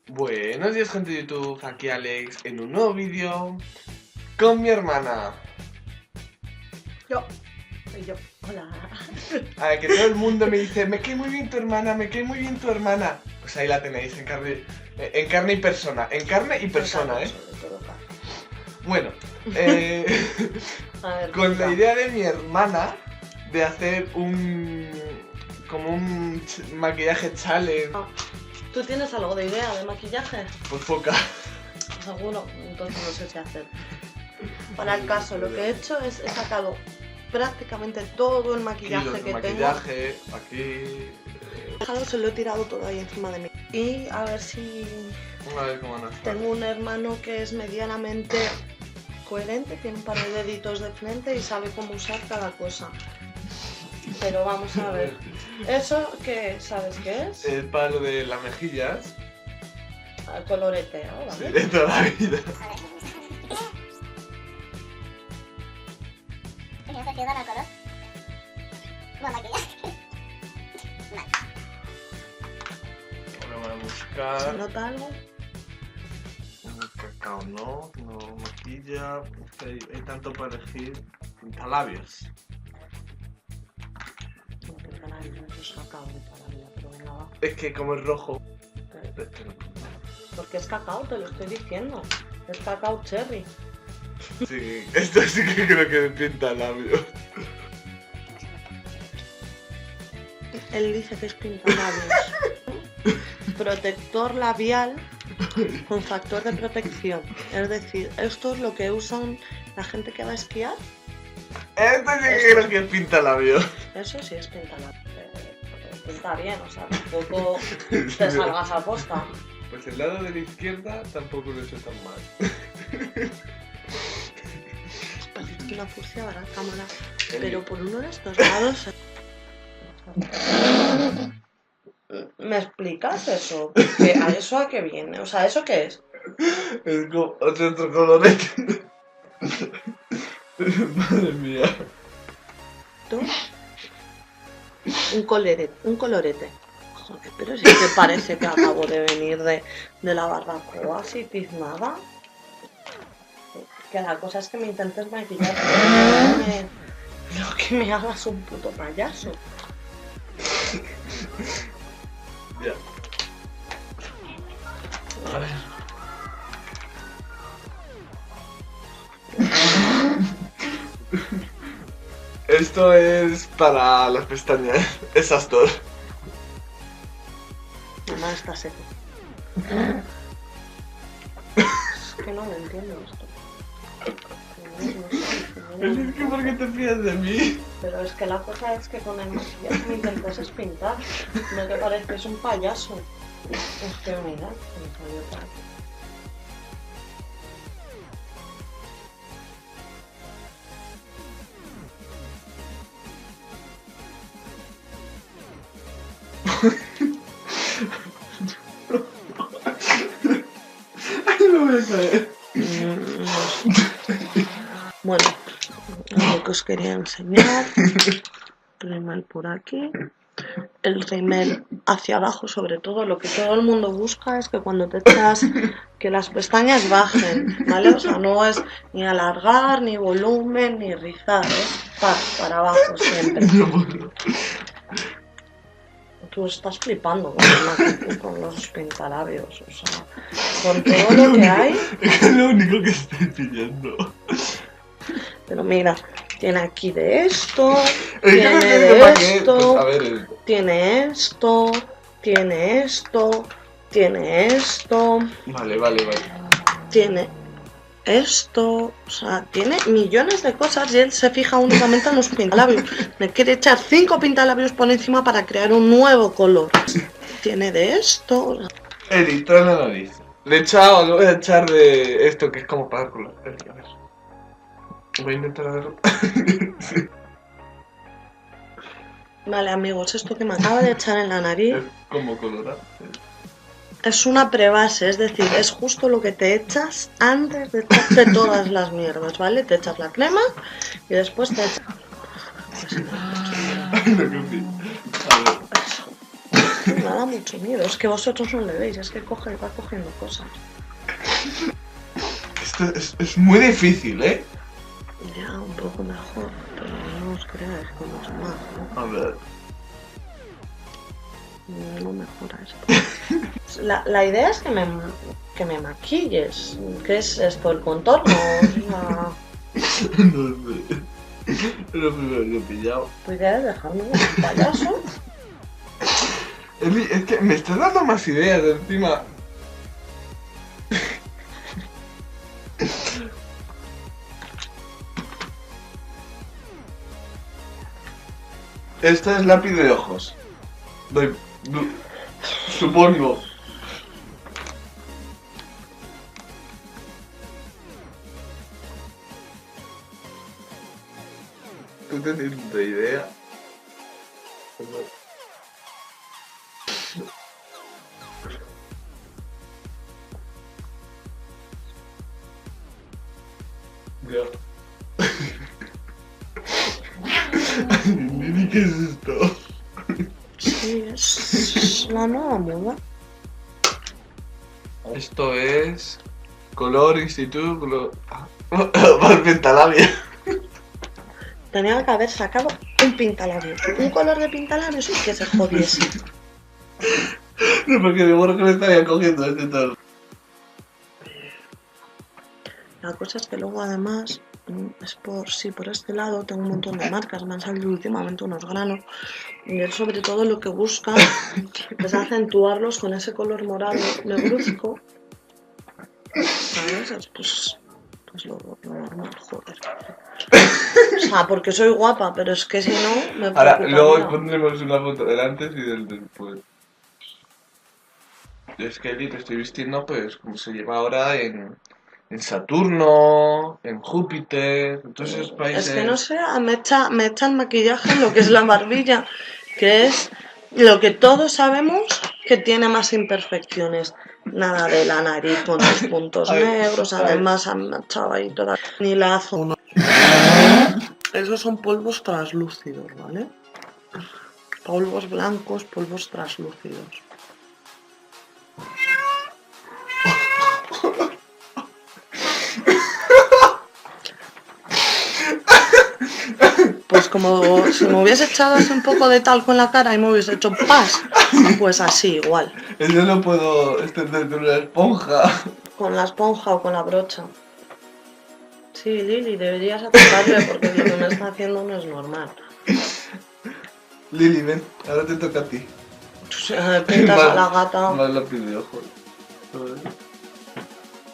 Buenos días, gente de YouTube, aquí Alex en un nuevo vídeo con mi hermana. Soy yo. Hola. A ver, que todo el mundo me dice, me cae muy bien tu hermana, me cae muy bien tu hermana. Pues ahí la tenéis, en carne y persona, ¿eh? Bueno, A ver, con la idea de mi hermana de hacer como un maquillaje challenge. ¿Tú tienes algo de idea de maquillaje? Pues poca. Seguro, entonces no sé qué hacer. Para el caso, lo que he hecho es he sacado prácticamente todo el maquillaje que maquillaje, aquí. tengo. Se lo he tirado todo ahí encima de mí. Y a ver si A ver cómo nos tengo un hermano que es medianamente coherente, tiene un par de deditos de frente y sabe cómo usar cada cosa. Pero vamos a ver. ¿Eso qué sabes qué es? El palo de las mejillas. El coloreteo, ¿vale? Sí, de toda la vida. Ahora voy a buscar. ¿Se nota algo? Cacao no maquilla. Hay tanto para elegir. Pintalabios. No, eso es cacao de toda la vida, pero venga, va. Es que como es rojo. Porque es cacao, te lo estoy diciendo. Es cacao cherry. Sí, esto sí que creo que es pintalabios. Él dice que es pintalabios. Protector labial con factor de protección. Es decir, esto es lo que usan la gente que va a esquiar. Esto sí que creo que es pintalabios. Eso sí es pintalabios. Pinta bien, o sea, tampoco te salgas a posta. Pues el lado de la izquierda tampoco lo he hecho tan mal. Parece una furcia para la cámara. Pero por uno de estos lados. ¿Me explicas eso? ¿A eso a qué viene? O sea, ¿eso qué es? Es como otro colorete. Madre mía. ¿Tú? Un colorete. Joder, pero sí que parece que acabo de venir de la barbacoa así tiznada. Que la cosa es que me intentes maquillar, pero que me hagas un puto payaso. Ya. A ver. Esto es para las pestañas. Esas dos. Mamá está seco. Es que no lo entiendo esto. Es que ¿por qué te fías de mí? Pero es que la cosa es que con el maquillaje me intentas pintar. No te pareces un payaso. Es que mira, me salió para aquí. Ay, me voy a caer. Bueno, lo que os quería enseñar. Rímel por aquí. El rímel hacia abajo, sobre todo. Lo que todo el mundo busca es que cuando te echas, que las pestañas bajen, ¿vale? O sea, no es ni alargar, ni volumen, ni rizar, es para abajo siempre. Tú estás flipando con los pintalabios, o sea, con todo lo que hay. Es lo único que estoy pidiendo. Pero mira, tiene aquí de esto, tiene de esto, tiene esto, tiene esto, tiene esto. Vale. Tiene esto, o sea, tiene millones de cosas y él se fija únicamente en los pintalabios. Me quiere echar 5 pintalabios por encima para crear un nuevo color. Tiene de esto. Eri, trae la nariz. Le voy a echar de esto que es como para color. A ver. Voy a intentar verlo. Sí. Vale, amigos, esto que me acaba de echar en la nariz Es como colorado. es una prebase, es decir, es justo lo que te echas antes de echarte todas las mierdas, ¿vale? Te echas la crema y después te echas... Lo que sí. A ver. me da mucho miedo. Es que vosotros no le veis, es que coge y va cogiendo cosas. Esto es muy difícil, ¿eh? Ya, un poco mejor, pero no os creáis que no es más, ¿no? A ver. No mejora esto. La idea es que me maquilles. ¿Qué es esto? ¿El contorno? O sea, No sé. Es lo primero que he pillado. pues ya es dejarme un payaso. Eli, es que me estás dando más ideas encima. Esta es lápiz de ojos. Supongo. ¿Tú tienes una idea? Ya. Nini, ¿qué es esto? Sí, es la nueva moda. Esto es color instituto, color... Para pintalabia. Tenía que haber sacado un pintalabios. Un color de pintalabios y que se jodiese. No, porque seguro que me estaría cogiendo este tono. La cosa es que luego además, es por este lado tengo un montón de marcas, me han salido últimamente unos granos. Y él sobre todo lo que busca es acentuarlos con ese color morado negruzco. ¿Sabes? Pues lo normal, joder. O sea, porque soy guapa, pero es que si no me Ahora, preocuparía. luego pondremos una foto del antes y del después. Es que Eli, te estoy vistiendo pues como se lleva ahora en Saturno, en Júpiter, en todos esos países. Es que no sé, me echa el maquillaje en lo que es la barbilla, que es lo que todos sabemos que tiene más imperfecciones. Nada de la nariz con los puntos Ay, negros, ay. además han echado ahí toda... Ni la zona. Esos son polvos translúcidos, ¿vale? Polvos blancos, polvos translúcidos. Pues como si me hubiese echado así un poco de talco en la cara y me hubiese hecho ¡pas! Pues así, igual. Yo no puedo extender con una esponja. Con la esponja o con la brocha. Sí, Lili, deberías atacarle porque lo que me está haciendo no es normal. Lili, ven, ahora te toca a ti. Pintas a la gata. Más lápiz de ojos.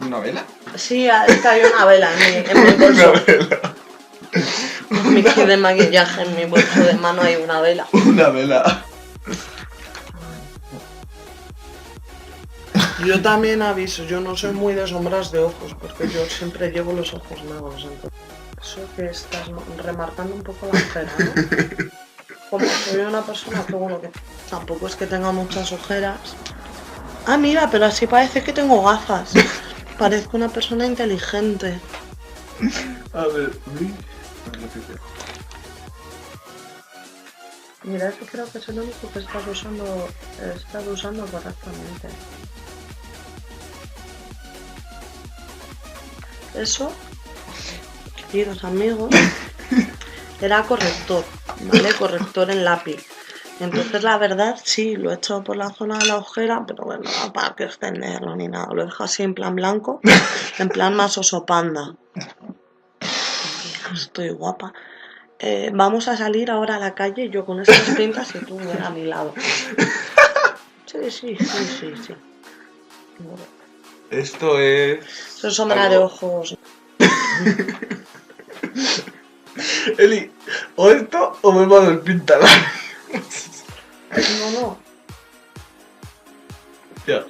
¿Una vela? Sí, es que hay una vela en mi bolso. Una vela. Mi kit de maquillaje en mi bolso de mano hay una vela. Una vela. Yo también aviso, yo no soy muy de sombras de ojos porque yo siempre llevo los ojos negros. Entonces, eso que estás remarcando un poco la ojera, ¿no? Como soy una persona que, bueno, que tampoco es que tenga muchas ojeras. Ah, mira, pero así parece que tengo gafas. Parezco una persona inteligente. A ver, uy. Mira, eso creo que es el único que estás usando correctamente. Eso, queridos amigos, era corrector, ¿vale? Corrector en lápiz. Entonces, la verdad, sí, lo he hecho por la zona de la ojera, pero bueno, no para que extenderlo ni nada. Lo dejo así en plan blanco, en plan más oso panda. Estoy guapa. Vamos a salir ahora a la calle, yo con estas pintas y tú a mi lado. Sí. Esto es... Eso es sombra de ojos. Eli, o esto o me mando el pintalabios. No. Ya.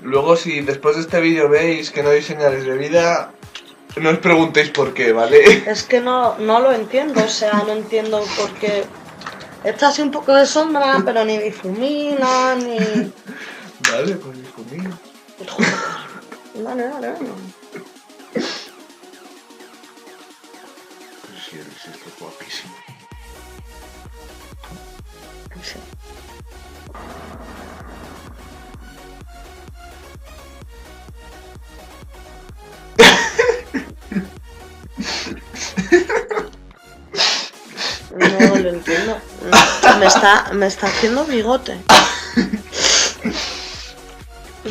Luego, si después de este vídeo veis que no hay señales de vida, no os preguntéis por qué, ¿vale? Es que no lo entiendo, o sea, no entiendo por qué. Está así un poco de sombra, pero ni difumina, ni... Vale, pues difumina. Dale. Sí, esto es guapísimo. Sí. No lo entiendo. Me está haciendo bigote.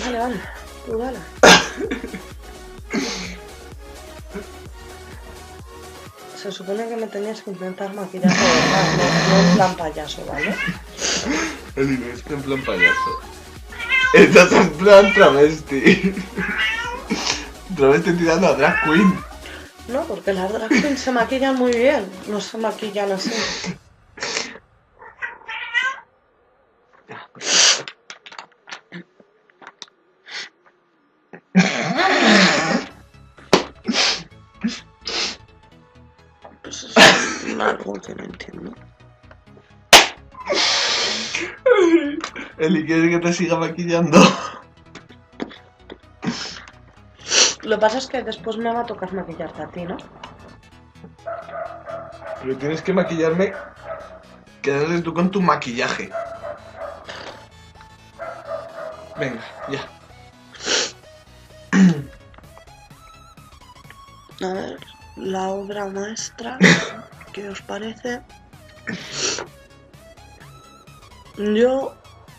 Vale, vale. Tú dale. Se supone que me tenías que intentar maquillar de verdad, no en plan payaso, ¿vale? Eli, no está en plan payaso. Estás en plan travesti. Travesti tirando a drag queen. No, porque las drag queens se maquillan muy bien, no se maquillan así. Pues es algo que no entiendo. Eli, ¿quieres que te siga maquillando? Lo que pasa es que después me va a tocar maquillarte a ti, ¿no? Pero tienes que maquillarme. Quedarles tú con tu maquillaje. Venga, ya. A ver, la obra maestra, ¿qué os parece? Yo,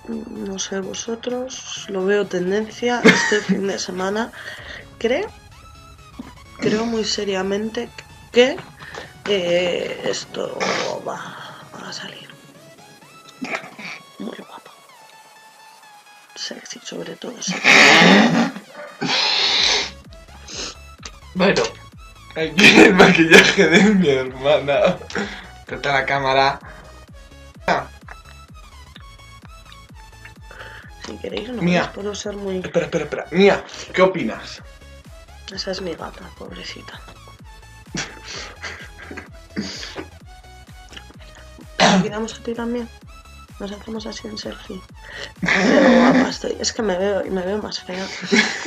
no sé vosotros, lo veo tendencia este fin de semana. Creo muy seriamente que esto va a salir muy guapo. Sexy, sobre todo sexy. Bueno, aquí el maquillaje de mi hermana. Trata la cámara. Si queréis, no Mía. puedo ser muy... Espera. Mía, ¿qué opinas? Esa es mi gata, pobrecita. ¿Te quedamos a ti también? Nos hacemos así en selfie. Pero guapa estoy. Es que me veo más fea.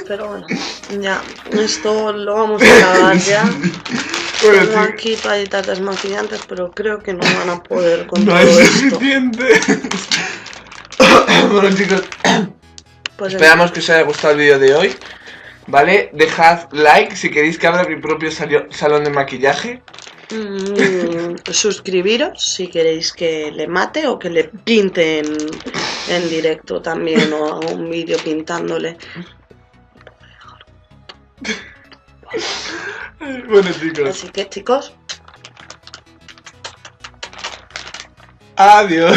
Pero bueno, ya. Esto lo vamos a acabar ya. Bueno, Tengo aquí toallitas desmaquillantes, pero creo que no van a poder con no todo es esto. suficiente. Bueno, chicos, Pues esperamos que os haya gustado el vídeo de hoy. ¿Vale? Dejad like si queréis que abra mi propio salón de maquillaje. Suscribiros si queréis que le mate o que le pinte en directo también, o haga un vídeo pintándole. Bueno, chicos, Así que, chicos, adiós.